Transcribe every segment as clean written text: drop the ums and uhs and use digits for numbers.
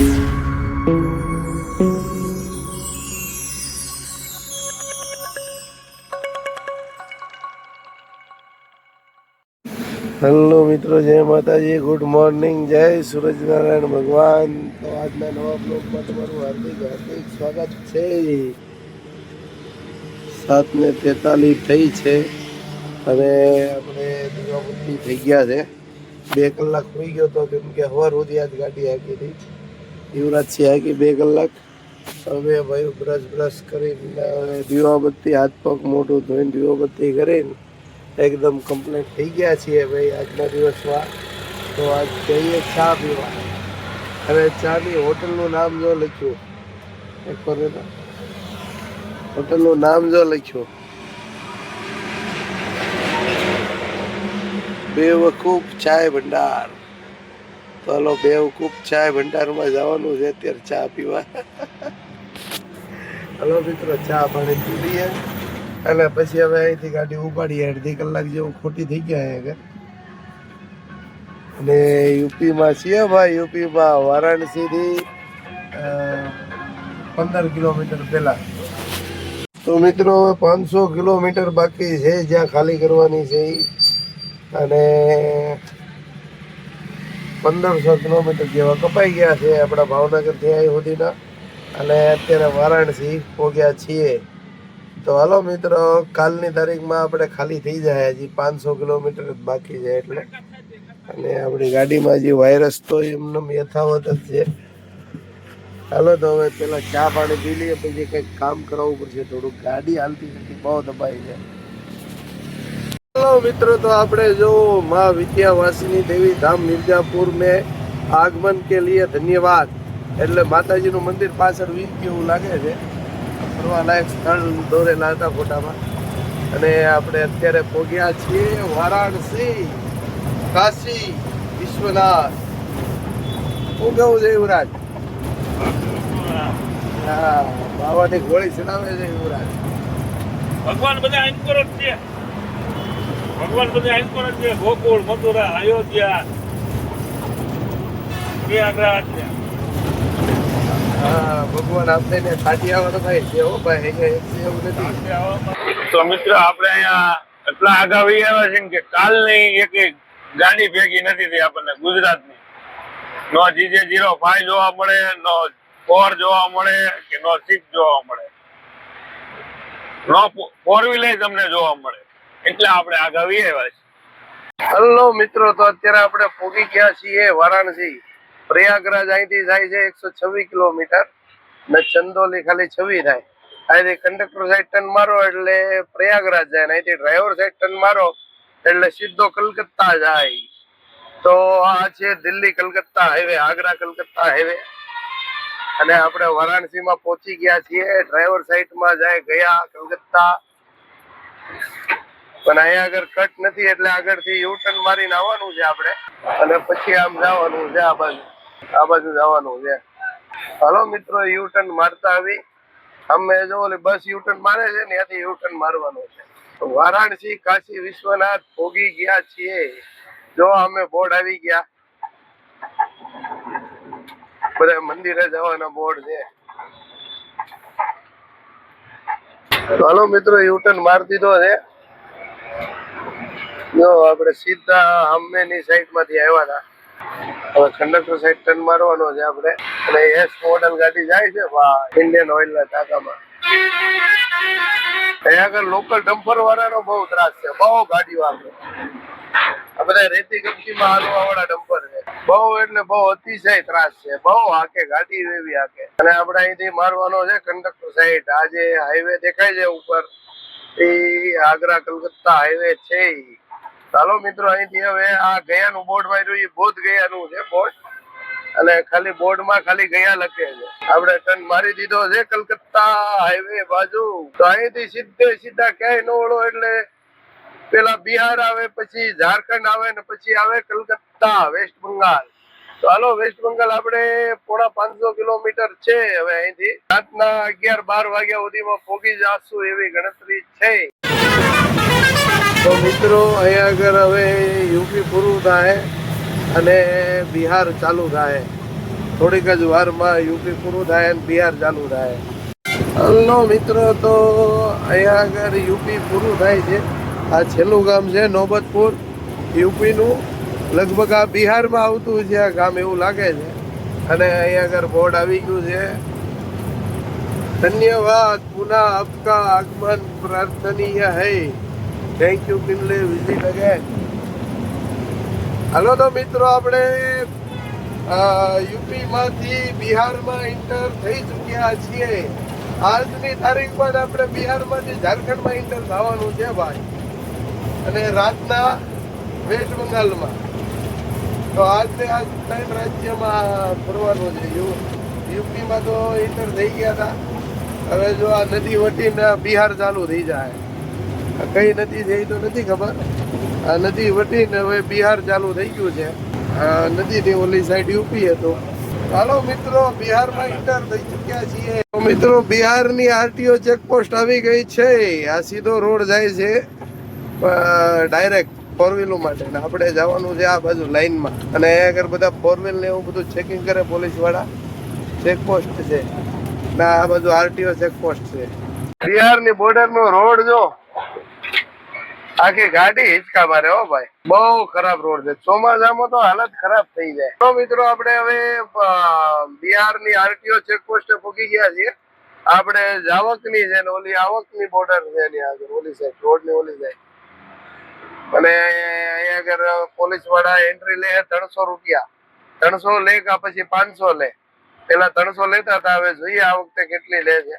Hello મિત્રો, જય માતાજી, ગુડ મોર્નિંગ, જય સૂરજનારાયણ ભગવાન. તો આજના નવા બ્લોગમાં તમારું હાર્દિક હાર્દિક સ્વાગત છે. 7:43 થઈ છે અને આપણે દીવાબત્તી થઈ ગયા છે. 2 કલાક હોઈ ગયો તો, કેમ કે સવાર સુધી આજ ગાડી હાકી હતી. યુવરાજસિંહ હાકી 2 કલાક. હવે ભાઈ બ્રશ કરીને દીવાબત્તી હાથ પગ મોઢું ધોઈને દીવાબત્તી કરીને એકદમ કમ્પ્લીટ થઈ ગયા છીએ ભાઈ આજના દિવસમાં. તો આજ જઈએ ચા પીવા. અને ચાની હોટલનું નામ જો લખ્યું, એક વાર હોટલનું નામ જો લખ્યું, બેવકૂફ ચાય ભંડાર. તો હાલો બેવકૂફ ચાય ભંડારમાં જવાનું છે અત્યારે ચા પીવા. હલો મિત્રો, ચા પાણી પી લઈએ અને પછી હવે અહીંથી ગાડી ઉપાડીએ. 1.5 કલાક જેવું ખોટી થઈ ગયા આગળ. અને યુપીમાં છીએ ભાઈ, યુપીમાં વારાણસીથી 15 કિલોમીટર પહેલા. તો મિત્રો હવે 500 કિલોમીટર બાકી છે જ્યાં ખાલી કરવાની છે. અને 1500 કિલોમીટર જેવા કપાઈ ગયા છે આપણા ભાવનગરથી અહીં સુધીના. અને અત્યારે વારાણસી પહોંચ્યા છીએ. તો હાલો મિત્રો, કાલની તારીખમાં આપણે ખાલી થઈ જાય. હજી 500 કિલોમીટર જ બાકી છે એટલે. અને આપણી ગાડીમાં જે વાયરસ તો એમને યથાવત જ છે. હાલો તો હવે પેલા ચા પાણી પી લઈએ, પછી કંઈક કામ કરાવવું પડશે થોડુંક. ગાડી હાલતી નથી, બહુ દબાઈ છે. हेलो मित्रों, तो आपने जो माँ विद्यावासिनी देवी धाम मिर्जापुर में આગમન કે लिए ધન્યવાદ. એટલે માતાજીનું મંદિર પાછળ વીંટી એવું લાગે છે, ફરવાલાયક સ્થળ દોરેલા હતા ફોટામાં. અને આપણે અત્યારે પહોંચ્યા છીએ વારાણસી, કાશી વિશ્વનાથ. શું કેવું છે યુવરાજ? હા, બાવાની ગોળી ચડાવે છે યુવરાજ. ભગવાન બધા અંકુર જ છે. ભગવાન બધા અંકુર જ છે. ગોકુળ, મથુરા, અયોધ્યા, પ્રયાગરાજ. હા, ભગવાન આપણે કાઠિયાવાડ થાય છે હો ભાઈ, અહીંયા એવું નથી. તો મિત્ર, આપણે અહીંયા એટલા આગાવી આવ્યા છે કે કાલની એક ગાડી ભેગી નથી થઈ આપણને ગુજરાતની. નો GJ05 જોવા મળે, નો 4 જોવા મળે, કે નો 6 જોવા મળે, નો 4 વ્હીલર તમને જોવા મળે. એટલે આપણે આગાવી આવ્યા છીએ. હલો મિત્રો, તો અત્યારે આપણે પહોંચી ગયા છીએ વારાણસી. પ્રયાગરાજ અહીંથી જાય છે 126 કિલોમીટર ને ચંદોલી ખાલી 26 થાય. અહીંથી કંડક્ટર સાઈડ ટર્ન મારો એટલે પ્રયાગરાજ જાય, અહીંથી ડ્રાઈવર સાઈડ ટર્ન મારો એટલે સીધો કલકત્તા જાય. તો આ છે દિલ્હી કલકત્તા હાઈવે, આગ્રા કલકત્તા હાઈવે. અને આપણે વારાણસીમાં પહોંચી ગયા છીએ. ડ્રાઈવર સાઈડમાં જાય ગયા કલકત્તા, પણ અહીંયા આગળ કટ નથી એટલે આગળથી યુ ટર્ન મારીને આવવાનું છે આપણે. અને પછી આમ જવાનું છે, આ બાજુ જવાનું છે. હાલો મિત્રો, યુ ટર્ન મારતા આવી. અમે જો ઓલી બસ યુ ટર્ન મારે છે ને, ત્યાંથી યુ ટર્ન મારવાનું છે. વારાણસી કાશી વિશ્વનાથ પહોંચી ગયા છીએ. જો અમે બોર્ડ આવી ગયા, બધા મંદિરે જવાના બોર્ડ છે. હાલો મિત્રો, યુ ટર્ન મારી દીધો છે. જો આપણે સીધા સામેની સાઈડ માંથી આવ્યા હતા. હવે કંડક્ટર સાઈડ ટર્ન મારવાનો છે આપણે. અને એસ મોડલ ગાડી જાય છે ઇન્ડિયન ઓઇલ ના ટાંકામાં. અહીંયા આગળ લોકલ ડમ્પર વાળાનો બહુ ત્રાસ છે, બહુ ગાડી વાપરે. આ બધા રેતી કપચીમાં હાલવા વાળા ડમ્પર છે. બહુ એટલે બહુ અતિશય ત્રાસ છે, બહુ હાકે ગાડી એવી હાકે. અને આપણે અહીંથી મારવાનો છે કંડક્ટર સાઈડ. આ જે હાઈવે દેખાય છે ઉપર, એ આગ્રા કલકત્તા હાઈવે છે. ચાલો મિત્રો, અહીંથી હવે આ ગયાનું બોર્ડ માર્યું, એ બોધ ગયાનું છે બોર્ડ. અને ખાલી બોર્ડમાં ખાલી ગયા લખે છે. આપણે ટર્ન મારી દીધો છે કલકત્તા હાઈવે બાજુ. તો અહીંથી સીધા ક્યાંય ન વળો એટલે પેલા બિહાર આવે, પછી ઝારખંડ આવે ને પછી આવે કલકત્તા, વેસ્ટ બંગાળ. તો હાલો, વેસ્ટ બંગાળ આપણે 550 કિલોમીટર છે. હવે અહીંથી રાતના 11-12 વાગ્યા સુધીમાં પહોંચી જશું એવી ગણતરી છે. તો મિત્રો, અહીંયા આગળ હવે યુપી પૂરું થાય અને બિહાર ચાલુ થાય. થોડીક જ વારમાં યુપી પૂરું થાય અને બિહાર ચાલુ થાય. હલો મિત્રો, તો અહીંયા આગળ યુપી પૂરું થાય છે. આ છેલ્લું ગામ છે નોબતપુર યુપીનું. લગભગ આ બિહારમાં આવતું છે આ ગામ એવું લાગે છે. અને અહીંયા આગળ બોર્ડ આવી ગયું છે, ધન્યવાદ પુનઃ આપકા આગમન પ્રાર્થનીય હૈ, થેન્ક યુ કિનલે વિઝિટ અગેન. હાલો તો મિત્રો, આપણે યુપીમાંથી બિહારમાં એન્ટર થઈ ચૂક્યા છીએ. આજની તારીખમાં આપણે બિહારમાંથી ઝારખંડમાં એન્ટર થવાનું છે ભાઈ, અને રાતના વેસ્ટ બંગાળમાં. તો આજને આજ 3 રાજ્યમાં ફરવાનું છે. યુપીમાં તો એન્ટર થઈ ગયા હતા. હવે જો આ નદી વટીને બિહાર ચાલુ થઈ જાય. કઈ નદી છે એ તો નથી ખબર. આ નદી વટીને હવે બિહાર ચાલુ થઈ ગયું છે. નદીની ઓલી સાઈડ યુપી હતું. હાલો મિત્રો, બિહારમાં એન્ટર થઈ ચૂક્યા છીએ. તો મિત્રો, બિહારની આરટીઓ ચેકપોસ્ટ આવી ગઈ છે. આ સીધો રોડ જાય છે ડાયરેક્ટ ફોર વ્હીલો માટે. ને આપણે જવાનું છે આ બાજુ લાઈનમાં. અને અહીંયા આગળ બધા ફોર વ્હીલ ને એવું બધું ચેકિંગ કરે પોલીસ વાળા. ચેકપોસ્ટ છે ના, આ બધું આરટીઓ ચેકપોસ્ટ છે. બિહારની બોર્ડર નો રોડ જો, આખી ગાડી હિંચકા મારે હો ભાઈ. બહુ ખરાબ રોડ છે. ચોમાસામાં તો હાલત ખરાબ થઈ જાય. તો મિત્રો, આપણે હવે બિહારની આરટીઓ ચેકપોસ્ટ પહોંચી ગયા છીએ. આપણે જાવકની છે ને ઓલી આવકની બોર્ડર છે એની આગળ ઓલી સાઈડ, રોડ ની ઓલી સાઈડ. અને અહીંયા આગળ પોલીસ વાળા એન્ટ્રી લે 300 રૂપિયા. 300 લે કે પછી 500 લે. પેલા 300 લેતા હતા, હવે જોઈએ આ વખતે કેટલી લે છે.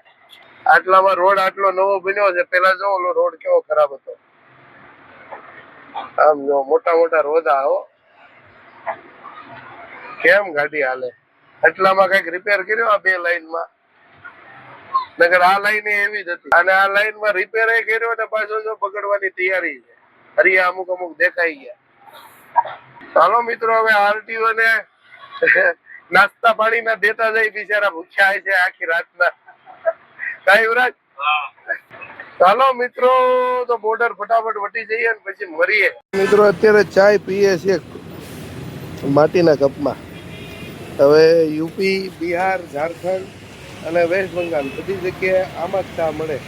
આટલામાં રોડ આટલો નવો બન્યો છે. પેલા જો ઓલો રોડ કેવો ખરાબ હતો. આમ જો મોટા મોટા રોદા હો, કેમ ગાડી હાલે. આટલામાં કઈક રિપેર કર્યો આ 2 લાઈનમાં. નગર આ લાઈન એવી જ હતી, અને આ લાઈનમાં રિપેર કર્યો ને પાછો જો બગડવાની તૈયારી છે. હરિયા અમુક અમુક દેખાઈ ગયા. ચાલો મિત્રો, હવે આરટીઓ ને નાસ્તા પાણી ના દેતા જાય. બિચારા ભૂખ્યા છે આખી રાતના. કાંઈ યુવરાજ? ચાલો મિત્રો, તો બોર્ડર ફટાફટ વટી જઈએ અને પછી મરીએ. મિત્રો, અત્યારે ચાય પીએ છીએ માટીના કપમાં. હવે યુપી, બિહાર, ઝારખંડ અને વેસ્ટ બંગાળ બધી જગ્યાએ આમાં જ ચા મળે.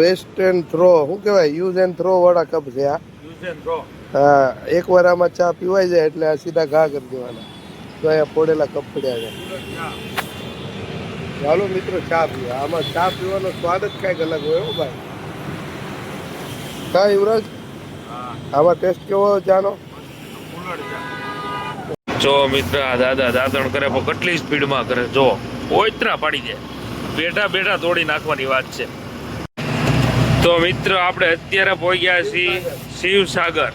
વેસ્ટ એન્ડ થ્રો, શું કહેવાય, યુઝ એન્ડ થ્રો વાળા કપ છે આ. હા, એકવાર આમાં ચા પીવાઈ જાય એટલે આ સીધા ઘા કરી દેવાના. તો અહીંયા પોડેલા કપ પડ્યા છે. ચાલો મિત્રો, ચા પીવા. આમાં ચા પીવાનો સ્વાદ જ કઈક અલગ હોય હો ભાઈ. કા યુવરાજ, આમાં ટેસ્ટ કેવો ચાનો? જો મિત્ર, આ દાદા દાંતણ કરે પણ કેટલી સ્પીડમાં કરે. જો ઓતરા પાડી દે, બેઠા બેઠા તોડી નાખવાની વાત છે. તો મિત્ર, આપણે અત્યારે પહોંચ્યા છીએ શિવસાગર.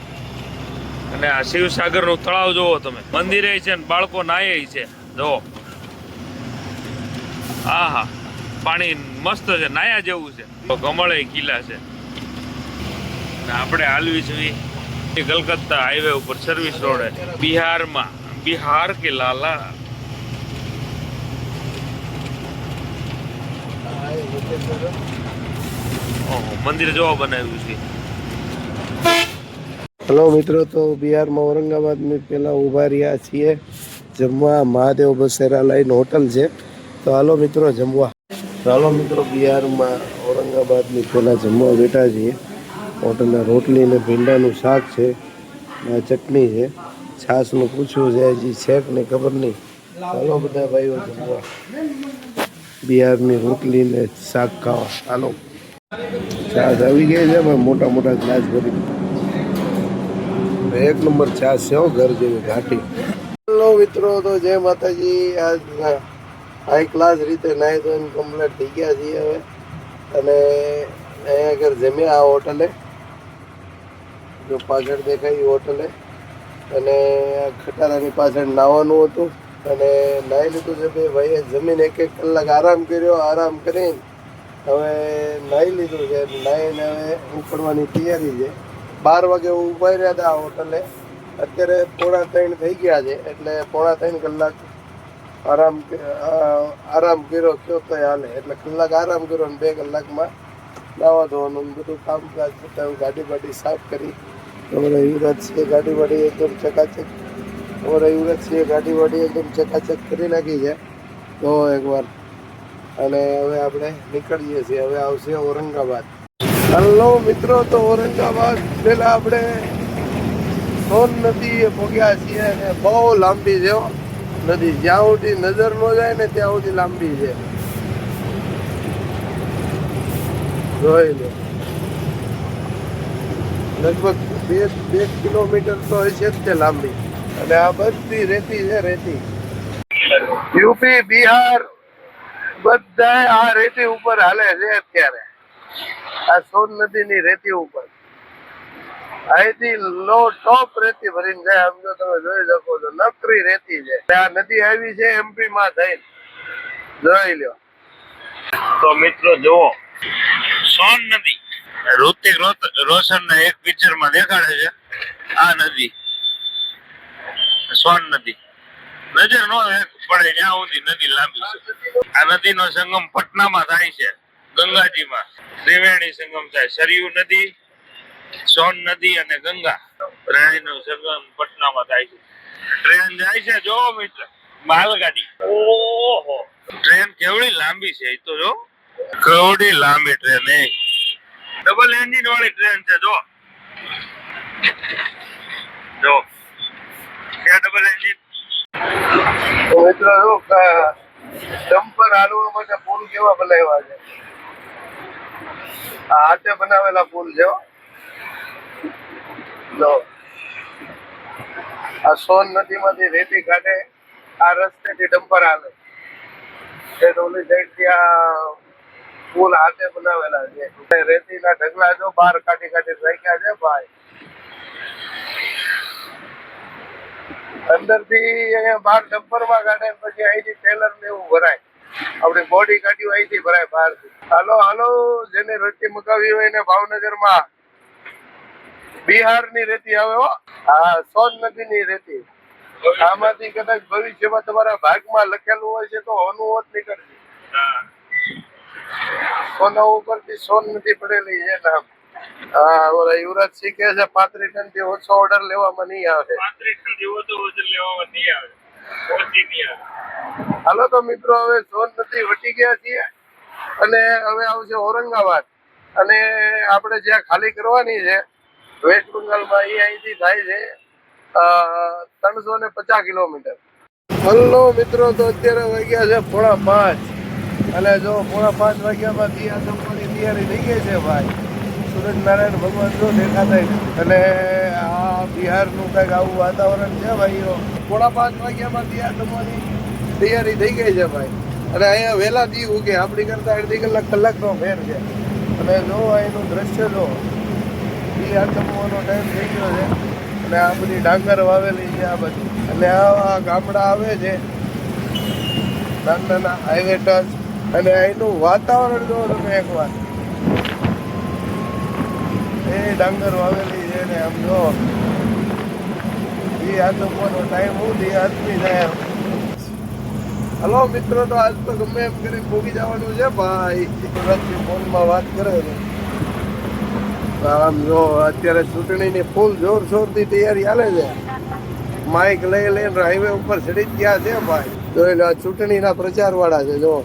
અને આ શિવસાગર નું તળાવ જોવો તમે. મંદિરે છે ને બાળકો નાય છે. જો આહા, પાણી મસ્ત છે, નાયા જેવું છે. તો કમળે કિલ્લા છે. આપણે હાલવી છીએ કલકત્તા હાઈવે ઉપર સર્વિસ રોડે, બિહારમાં. બિહાર કે લાલા. મંદિર જોવા બનાવ્યું છે. હેલો મિત્રો, તો બિહારમાં ઔરંગાબાદની પહેલા ઊભા રહ્યા છીએ જમવા. મહાદેવ બસેરા લાઈન હોટલ છે. તો હાલો મિત્રો જમવા. ચાલો મિત્રો, બિહારમાં ઔરંગાબાદની પહેલા જમવા બેઠા છીએ. હોટલના રોટલી ને ભીંડાનું શાક છે, આ ચટણી છે, છાશનું પૂછ્યું છે, હજી છે કે નહીં ખબર નહીં. ચાલો બધા ભાઈઓ જમવા. બિહારની રોટલી ને શાક ખાવા. હાલો, છાશ આવી ગઈ છે ભાઈ, મોટા મોટા ગ્લાસ ભરી. એક નંબર છાશ છે હો, ઘર જેવી ઘાટી. હેલો મિત્રો, તો જય માતાજી. આજ હાઈ ક્લાસ રીતે નાહી ધોઈને કમ્પ્લીટ થઈ ગયા છીએ હવે. અને અહીંયા આગળ જમ્યા આ હોટલે, જો પાછળ દેખાય હોટલે. અને આ ખટારાની પાછળ નાવાનું હતું અને નાહી લીધું છે. બે ભાઈએ જમીન 1-1 કલાક આરામ કર્યો. આરામ કરીને હવે નાહી લીધું છે. નાહીને હવે ઉપડવાની તૈયારી છે. 12 વાગે ઉભા રહ્યા હતા આ હોટલે. અત્યારે 2:45 થઈ ગયા છે, એટલે 2.5 કલાક આરામ કર્યો કયો તો હાલે. એટલે કલાક આરામ કર્યો અને 2 કલાકમાં નાવા ધોવાનું બધું કામકાજ થતા ગાડી બાડી સાફ કરી. તમારા યુવરાજ છે, ગાડી બાડી એકદમ ચકાચક અમારા યુવરાજસિંહે ગાડી વાડી એકદમ ચકાચક કરી નાખી છે તો એકવાર. અને હવે આપણે નીકળીએ છીએ. હવે આવશે ઔરંગાબાદ. હલો મિત્રો, તો ઔરંગાબાદ પહેલા આપણે સોન નદી પહોંચ્યા છીએ અને બહુ લાંબી છે નદી. જ્યાં સુધી નજર ન જાય ને ત્યાં સુધી લાંબી છે. જોઈ લો, લગભગ બે કિલોમીટર તો હશે જ તે લાંબી. અને આ બધી રેતી છે, રેતી. યુપી, બિહાર બધા આ રેતી ઉપર હાલે છે અત્યારે. આ સોન નદીની રેતી ઉપર અહીંથી લો ટોપ રેતી ભરીને જાય. આમ જો તમે જોઈ શકો છો, નકરી રેતી છે. આ નદી આવી છે એમપી માં થઈને. જોઈ લો. તો મિત્રો જુઓ, સોન નદી ઋતિક રોશન ના એક પિક્ચર માં દેખાડે છે. આ નદી સોન નદી નજર નો પડે ત્યાં સુધી નદી લાંબી છે. આ નદીનો સંગમ પટનામાં થાય છે, ગંગાજીમાં. ત્રિવેણી સંગમ થાય, સરયુ નદી, સોન નદી અને ગંગા ત્રણેયનો સંગમ પટનામાં થાય છે. ટ્રેન જાય છે, જો મિત્ર, માલગાડી. ઓહો, ટ્રેન કેવડી લાંબી છે એ તો જો. કેવડી લાંબી ટ્રેન, એ ડબલ એન્જિન વાળી ટ્રેન છે. જો જો ત્યાં ડબલ એન્જિન. તો મિત્રો જો ડમ્પર હાલવા માટે પુલ કેવા બનાવ્યા છે. આ હાથે બનાવેલા પુલ છે. જો આ સોન નદીમાંથી રેતી કાઢે, આ રસ્તેથી ડમ્પર હાલે. ઓલી સાઈડ થી આ પુલ હાથે બનાવેલા છે. રેતીના ઢગલા જો બહાર કાઢી કાઢી રાખ્યા છે ભાઈ. અંદર થી અહીંયા બહાર ડમ્પર માં કાઢે, પછી અહીંથી ટેલર ને એવું ભરાય. આપડી બોડી કાઢ્યું અહીંથી ભરાય બહાર થી. હાલો હાલો, જેને રેતી મગાવી હોય એને ભાવનગર માં બિહાર ની રેતી આવે હો. હા, સોન નદી ની રેતી. આમાંથી કદાચ ભવિષ્યમાં તમારા ભાગમાં લખેલું હોય છે તો હોનું હોત નીકળશે. સોના ઉપરથી સોન નદી પડેલી છે નામ. હા, ઓલા યુવરાજસિંહ કહે છે 35 ટન થી ઓછો ઓર્ડર લેવામાં નહીં આવે. 35 ટન થી ઓછો લેવામાં નહીં આવે, ઓછી નહીં આવે. હાલો તો મિત્રો, હવે સોન નદી વટી ગયા છીએ અને હવે આવશે ઔરંગાબાદ. અને આપણે જ્યાં ખાલી કરવાની છે વેસ્ટ બંગાળમાં, એ અહીંથી થાય છે 350 કિલોમીટર. હલો મિત્રો, તો અત્યારે વાગ્યા છે 4:30. અને જો 4:30 વાગ્યામાં દિયા સંપવાની તૈયારી થઈ ગઈ છે ભાઈ. સૂરજનારાયણ ભગવાન જો દેખાતા નથી. અને આ બિહારનું કંઈક આવું વાતાવરણ છે ભાઈઓ. 4:30 વાગ્યામાં દિયા સંપવાની તૈયારી થઈ ગઈ છે ભાઈ. અને અહીંયા વહેલા દી ઉગે, આપણી કરતા અડધી કલાકનો ફેર છે. અને જો અહીંનું દ્રશ્ય જો, દિયા સંપવાનો ટાઈમ થઈ ગયો છે. અને આ બધી ડાંગર વાવેલી છે આ બધી. અને આ ગામડા આવે છે, નાના નાના હાઈવે ટચ. અને અહીંનું વાતાવરણ જો તમે એકવાર, એ ડાંગર વાવેલી છે ને આમ જો એ આતંકવાનો ટાઈમ હું આદમી થાય. હલો મિત્રો, તો આજ તો ગમે એમ કરી ભોગી જવાનું છે ભાઈ. ફોનમાં વાત કરે છે. આમ જો અત્યારે ચૂંટણીની ફૂલ જોરશોરથી તૈયારી હાલે છે. માઇક લઈ લઈને હાઈવે ઉપર ચડી જ ગયા છે ભાઈ. જોઈ લો, ચૂંટણીના પ્રચાર વાળા છે. જો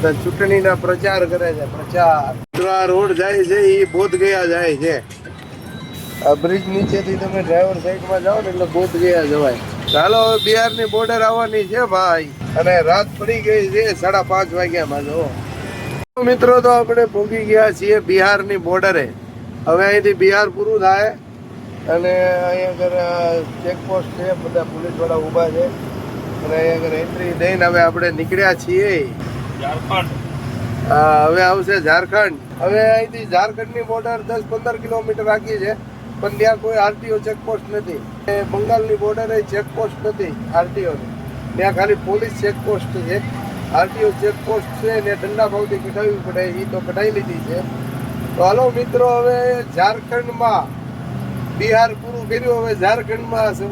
ચૂંટણીના પ્રચાર કરે છે, પ્રચાર. આ રોડ જાય છે એ બોધ ગયા જાય છે. આ બ્રિજ નીચેથી તમે ડ્રાઈવર સાઈડમાં જાઓ ને એટલે બોધ ગયા જવાય. ચાલો, હવે બિહારની બોર્ડર આવવાની છે ભાઈ. અને રાત પડી ગઈ છે 5:30 વાગ્યામાં. જો મિત્રો, તો આપણે પહોંચી ગયા છીએ બિહારની બોર્ડરે. હવે અહીંથી બિહાર પૂરું થાય અને અહીંયા આગળ ચેકપોસ્ટ છે, બધા પોલીસ વાળા ઊભા છે. અને અહીંયા આગળ એન્ટ્રી દઈને હવે આપણે નીકળ્યા છીએ ઝારખંડ. હવે આવશે ઝારખંડ. હવે અહીંથી ઝારખંડની બોર્ડર 10-15 કિલોમીટર આગી છે, પણ ત્યાં કોઈ આરટીઓ ચેકપોસ્ટ નથી. બંગાળની બોર્ડરે ચેકપોસ્ટ નથી આરટીઓની. ત્યાં ખાલી પોલીસ ચેકપોસ્ટ છે. આરટીઓ ચેકપોસ્ટ છે ને દંડા ભાવથી કઢાવવી પડે, એ તો કઢાવી લીધી છે. તો હાલો મિત્રો, હવે ઝારખંડમાં બિહાર પૂરું કર્યું, હવે ઝારખંડમાં શું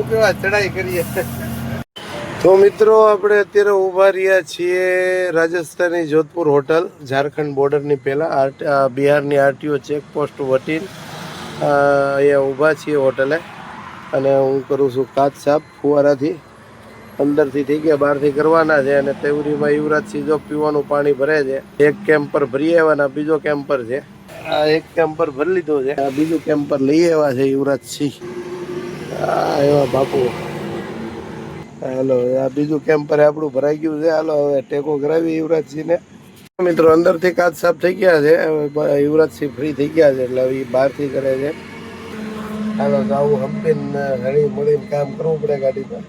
કહેવાય ચડાઈ કરીએ. તો મિત્રો, આપણે અત્યારે ઊભા રહ્યા છીએ રાજસ્થાની જોધપુર હોટલ, ઝારખંડ બોર્ડરની પહેલાં બિહારની આરટીઓ ચેકપોસ્ટ વટીને અહીંયા ઊભા છીએ હોટલે. અને હું કરું છું કાચ સાફ ફુવારાથી. અંદરથી થઈ ગયા, બહારથી કરવાના છે. અને તેવરીમાં યુવરાજસિંહ જો પીવાનું પાણી ભરે છે. એક કેમ્પર ભરી આવ્યા, બીજો કેમ્પર છે. આ એક કેમ્પર ભરી લીધો છે, આ બીજું કેમ્પર લઈ આવ્યા છે યુવરાજસિંહ. આ એવા બાપુ. હાલો, આ બીજું કેમ્પર આપણું ભરાઈ ગયું છે. હાલો હવે ટેકો કરાવી યુવરાજસિંહને. મિત્રો અંદરથી કાચ સાફ થઈ ગયા છે. હવે યુવરાજસિંહ ફ્રી થઈ ગયા છે, એટલે હવે બહારથી કરે છે. હાલો તો આવું હંપીને હળી મળીને કામ કરવું પડે ગાડીમાં.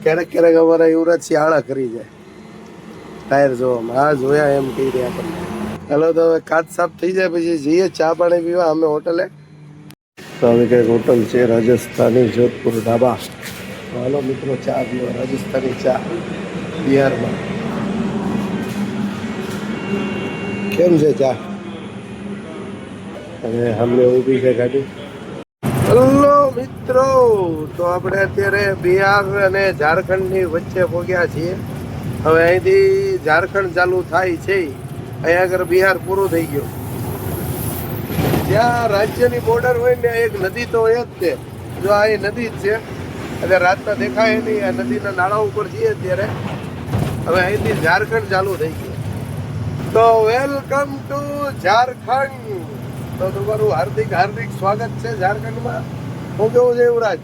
ક્યારેક ક્યારેક અમારા યુવરાજસિંહ આળા કરી જાય ટાયર જોવામાં. આ જોયા એમ કહી રહ્યા આપણને. હાલો તો હવે કાચ સાફ થઈ જાય પછી જઈએ ચા પાણી પીવા અમે હોટલે. તો હવે કંઈક હોટલ છે રાજસ્થાની જોધપુર ઢાબા. હાલો મિત્રો ચા પીવા, રાજસ્થાની ચા બિહારમાં. કેમ છે ચા? અને અમને ઊભી છે ગાડી. હેલો મિત્રો, તો આપણે અત્યારે બિહાર અને ઝારખંડની વચ્ચે પહોંચ્યા છીએ. હવે અહીંથી ઝારખંડ ચાલુ થાય છે. અહીંયા આગળ બિહાર પૂરું થઈ ગયું. જ્યાં રાજ્યની બોર્ડર હોય ને એક નદી તો હોય જ તે. જો આ એ નદી જ છે, એટલે રાતના દેખાય નહીં. આ નદીના નાળા ઉપર જઈએ અત્યારે. હવે અહીંથી ઝારખંડ ચાલુ થઈ ગયું. તો વેલકમ ટુ ઝારખંડ. તો તમારું હાર્દિક હાર્દિક સ્વાગત છે ઝારખંડમાં. હું કેવું છે યુવરાજ?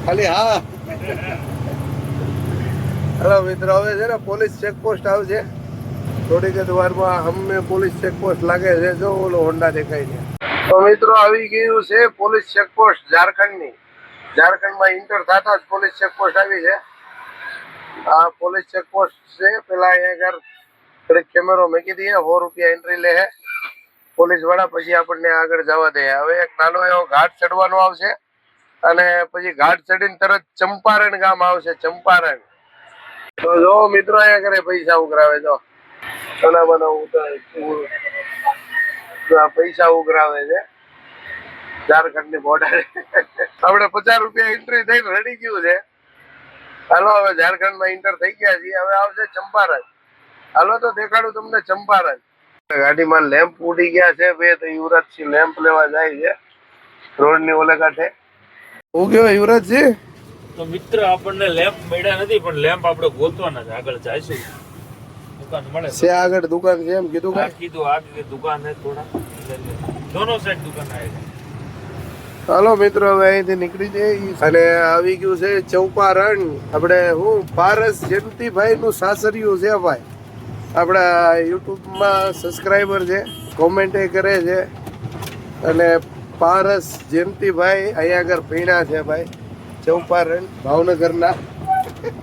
ખાલી હા. હેલો મિત્રો, હવે છે ને પોલીસ ચેકપોસ્ટ આવશે થોડીક જ વારમાં. હમને પોલીસ ચેકપોસ્ટ લાગે છે. જો ઓલો હોન્ડા દેખાય છે. તો મિત્રો આવી ગયું છે પોલીસ ચેકપોસ્ટ ઝારખંડની. ઝારખંડમાં ઇન્ટર થતા જ પોલીસ ચેકપોસ્ટ આવી છે. આ પોલીસ ચેકપોસ્ટ છે. પેલા અહીંયા આગળ થોડીક કેમેરો મૂકી દઈએ, 100 રૂપિયા એન્ટ્રી લે છે પોલીસ વાળા. પછી આપણને આગળ જવા દે. હવે એક નાનો એવો ઘાટ ચડવાનો આવશે, અને પછી ઘાટ ચડીને તરત ચંપારણ ગામ આવશે. ચંપારણ. તો જો મિત્રો અહીંયા કરે પૈસા ઉઘરાવે. જો પૈસા ઉઘરાવે છે ઝારખંડની બોર્ડર. આપણે 50 રૂપિયા એન્ટ્રી થઈને રડી ગયું છે. હાલો હવે ઝારખંડમાં એન્ટર થઈ ગયા છીએ. હવે આવશે ચંપારણ. હાલો તો દેખાડું તમને ચંપારણ. ગાડીમાં લેમ્પ ઉડી ગયા છે બે. તો યુવરાજસિંહ લેમ્પ લેવા જાય છે રોડની ઓલે કાંઠે. હું કેવાય યુવરાજસિંહ? તો મિત્ર આપણને લેમ્પ મળ્યા નથી, પણ લેમ્પ આપણે ગોતવાના છે. આગળ જઈશું, દુકાન મળે છે આગળ દુકાન છે એમ કીધું. આ કીધું આગે દુકાન છે થોડા દોનો સાઈડ દુકાન આવે છે. હાલો મિત્રો હવે અહીંથી નીકળી જઈએ. અને આવી ગયું છે ચૌપારણ. આપણે હું પારસ જયંતિભાઈ નું સાસરિયું છે ભાઈ. આપણા યુટ્યુબમાં સબસ્ક્રાઈબર છે, કોમેન્ટ કરે છે. અને પારસ જયંતિભાઈ અહીંયા આગળ પીણા છે ભાઈ, ચૌપારણ ભાવનગરના.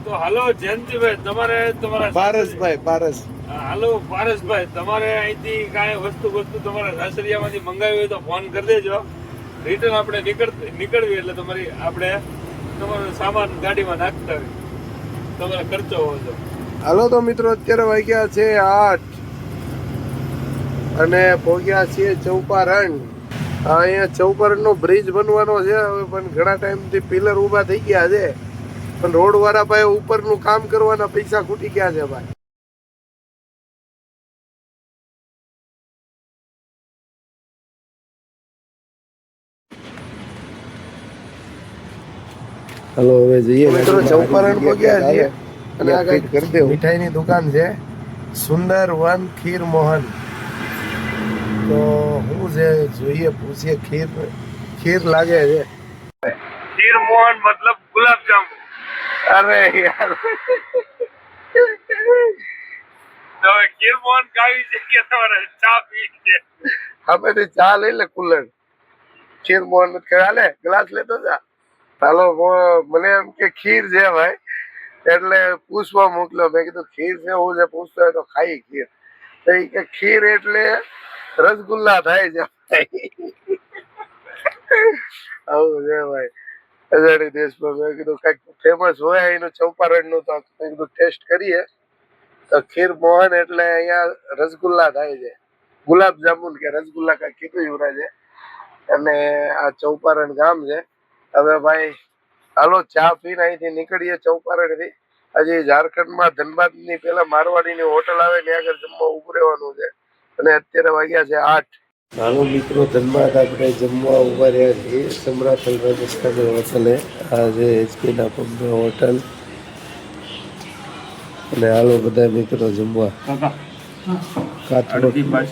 તો હાલો જયંતિભાઈ, તમારે તમારા પારસભાઈ, પારસ. હાલો પારસભાઈ, તમારે અહીંથી કાંઈ વસ્તુ તમારા સાસરિયામાંથી મંગાવી હોય તો ફોન કરી દેજો. રિટર્ન આપણે નીકળવી એટલે આપણે તમારો સામાન ગાડીમાં નાખતા હોય, તમારો ખર્ચો હોય તો. હાલો તો મિત્રો અત્યારે વાગ્યા છે 8 અને પહોંચ્યા છીએ ચૌપારણ. અહીંયા ચૌપારણ નો બ્રિજ બનવાનો છે હવે, પણ ઘણા ટાઈમથી પિલર ઊભા થઈ ગયા છે, પણ રોડ વાળા ભાઈ ઉપરનું કામ કરવાના પૈસા ખૂટી ગયા છે ભાઈ. હાલો હવે જઈએ મિત્રો. ચૌપારણ પહોંચ્યા છીએ અને આ કઈ મીઠાઈની દુકાન છે, સુંદર વન ખીર મોહન. તો શું છે જોઈએ, પૂછીએ. ખીર લાગે છે. ખીર મોહન મતલબ ગુલાબ જામુન. અરે યાર, તો હવે ખીર મોહન ખાવી છે કે તમારે ચા પી છે? અમે તો ચા લઈ લે કુલર. ખીર મોહન હાલે, ગ્લાસ લેતો જા. હાલો મને એમ કે ખીર છે ભાઈ, એટલે પૂછવા મોકલ્યો. મેં કીધું ખીર છે, હું છે પૂછતો હોય તો ખાઈ ખીર. તો એ કે ખીર એટલે રસગુલ્લા થાય છે. આવું છે ભાઈ અજાણી દેશમાં. મેં કીધું કઈક ફેમસ હોય એનું ચૌપારણ નું, તો મેં કીધું ટેસ્ટ કરીએ. તો ખીર મોહન એટલે અહીંયા રસગુલ્લા થાય છે, ગુલાબ જામુન કે રસગુલ્લા કઈ કીધું યુવરાજે. અને આ ચૌપારણ ગામ છે. હવે ભાઈ હાલો ચા પીને અહીંથી નીકળીએ ચૌપારણ થી. હજી ઝારખંડમાં ધનબાદ ની પેલા મારવાડી ની હોટલ આવે ને આગળ જમવા ઉભું રહેવાનું છે. અને અત્યારે વાગ્યા છે 8. હાલો મિત્રો, ધનબાદ આપણે જમવા ઉભા રહ્યા છીએ સમરાથલ રાજસ્થાન હોટલે. આ છે એચપીના પંપે હોટલ. અને હાલો બધા મિત્રો જમવા. કાથરોટમાં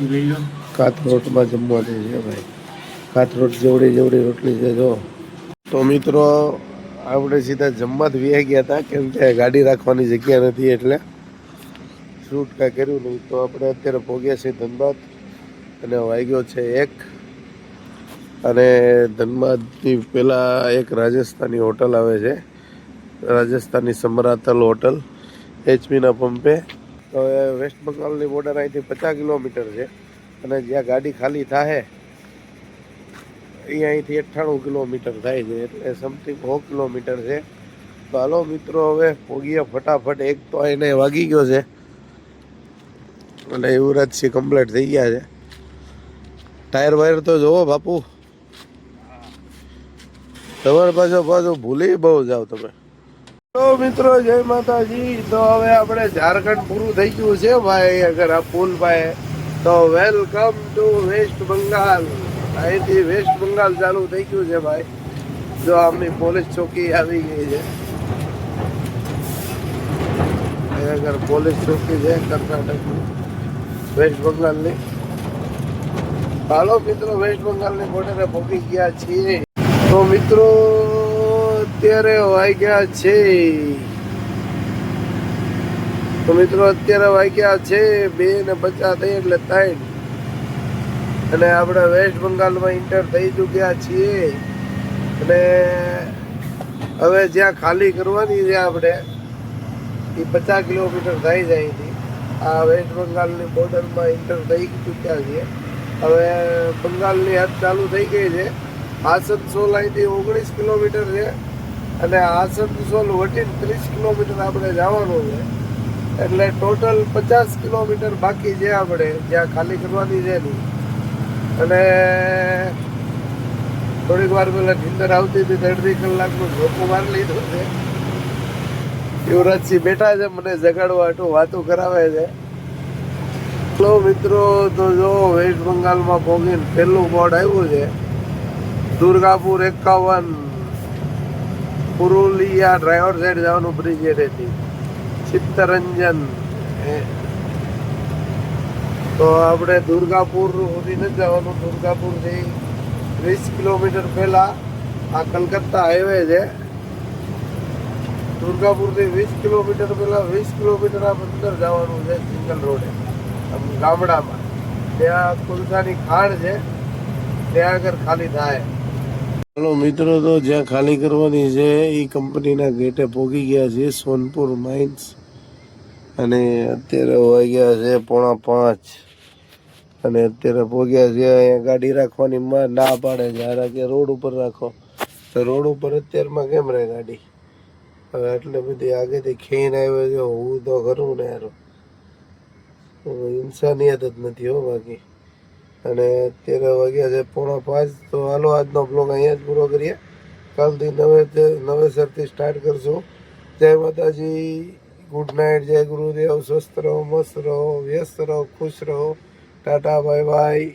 જમવાની છે ભાઈ. કાથરોટ જેવડી રોટલી છે જો. તો મિત્રો આપણે સીધા જમવા જ વ્યા ગયા હતા, કેમ કે ગાડી રાખવાની જગ્યા નથી એટલે શૂટ કાંઈ કર્યું નહીં. તો આપણે અત્યારે પહોંચ્યા છીએ ધનબાદ અને વાગ્યો છે 1. અને ધનબાદની પહેલાં એક રાજસ્થાની હોટલ આવે છે, રાજસ્થાની સમરાતલ હોટલ એચપીના પંપે. તો એ વેસ્ટ બંગાળની બોર્ડર અહીંથી 50 કિલોમીટર છે અને જ્યાં ગાડી ખાલી થાય એ અહીંથી 98 કિલોમીટર થાય છે, એટલે સમથિંગ 100 કિલોમીટર છે. તો હાલો મિત્રો હવે પોગીએ ફટાફટ. એક તો એને વાગી ગયો છે અને યુવરાજસિંહ કમ્પ્લીટ થઈ ગયા છે. ટાયર વાયર તો જોવો બાપુ, તમારે પાછો ભૂલી બહુ જાવ તમે. તો મિત્રો જય માતાજી. તો હવે આપણે ઝારખંડ પૂરું થઈ ગયું છે ભાઈ. અગર આ પુલ ભાઈ તો વેલકમ ટુ વેસ્ટ બંગાળ. અહીંથી વેસ્ટ બંગાળ ચાલુ થઈ ગયું છે ભાઈ. જો આમની પોલીસ ચોકી આવી ગઈ છે. અગર પોલીસ ચોકી છે કર્ણાટક વેસ્ટ બંગાળની. હાલો મિત્રો, વેસ્ટ બંગાળની બોર્ડરે પહોંચી ગયા છીએ. તો મિત્રો અત્યારે વાગ્યા છે 2:50 થઈ એટલે 3. અને આપણે વેસ્ટ બંગાળમાં એન્ટર થઈ ચૂક્યા છીએ. અને હવે જ્યાં ખાલી કરવાની છે આપણે એ 50 કિલોમીટર થઈ જાય અહીંથી. આ વેસ્ટ બંગાળની બોર્ડરમાં એન્ટર થઈ ચૂક્યા છીએ. હવે બંગાળની હદ ચાલુ થઈ ગઈ છે. આસનસોલ અહીંથી 19 કિલોમીટર છે અને આસનસોલ વટીને 30 કિલોમીટર આપણે જવાનું છે. એટલે ટોટલ 50 કિલોમીટર બાકી છે આપણે જ્યાં ખાલી કરવાની છે નહીં. અને થોડીક વાર પહેલાં નીંદર આવતી હતી, 3 કલાકનું ઝોપું મારી લીધું છે. યુવરાજસિંહ બેઠા છે મને જગાડવા હાટું વાતો કરાવે છે. હેલો મિત્રો, તો જો વેસ્ટ બંગાળમાં પહોંચીને પહેલું બોર્ડ આવ્યું છે દુર્ગાપુર 51. પુરુલિયા ડ્રાઈવર સાઈડ જવાનું બ્રિજ એથી ચિત્તરંજન. તો આપણે દુર્ગાપુર સુધી નથી જવાનું. દુર્ગાપુરથી 20 કિલોમીટર પહેલા આ કલકત્તા હાઈવે છે. દુર્ગાપુરથી 20 કિલોમીટર પહેલા 20 કિલોમીટર આ અંદર જવાનું છે સિંગલ રોડે ગામડામાં. ત્યાં કોલસાની ખાણ છે, ત્યાં આગળ ખાલી થાય. ચાલો મિત્રો, તો જ્યાં ખાલી કરવાની છે એ કંપનીના ગેટે પહોંચી ગયા છે, સોનપુર માઇન્સ. અને અત્યારે વાગ્યા છે 4:45 અને અત્યારે પહોંચ્યા છે. અહીંયા ગાડી રાખવાની ના પાડે છે, હારા કે રોડ ઉપર રાખો. તો રોડ ઉપર અત્યારમાં કેમ રહે ગાડી? હવે એટલે બધી આગેથી ખેઈને આવ્યો છે. હું તો કરું ને યાર, ઇન્સાનિયત જ નથી હો બાકી. અને અત્યારે વાગ્યા છે 4:45. તો હાલો આજનો બ્લોગ અહીંયા જ પૂરો કરીએ. કાલથી નવેસરથી સ્ટાર્ટ કરશું. જય માતાજી, ગુડ નાઇટ, જય ગુરુદેવ. સ્વસ્થ રહો, મસ્ત રહો, વ્યસ્ત રહો, ખુશ રહો. Tata, bye bye.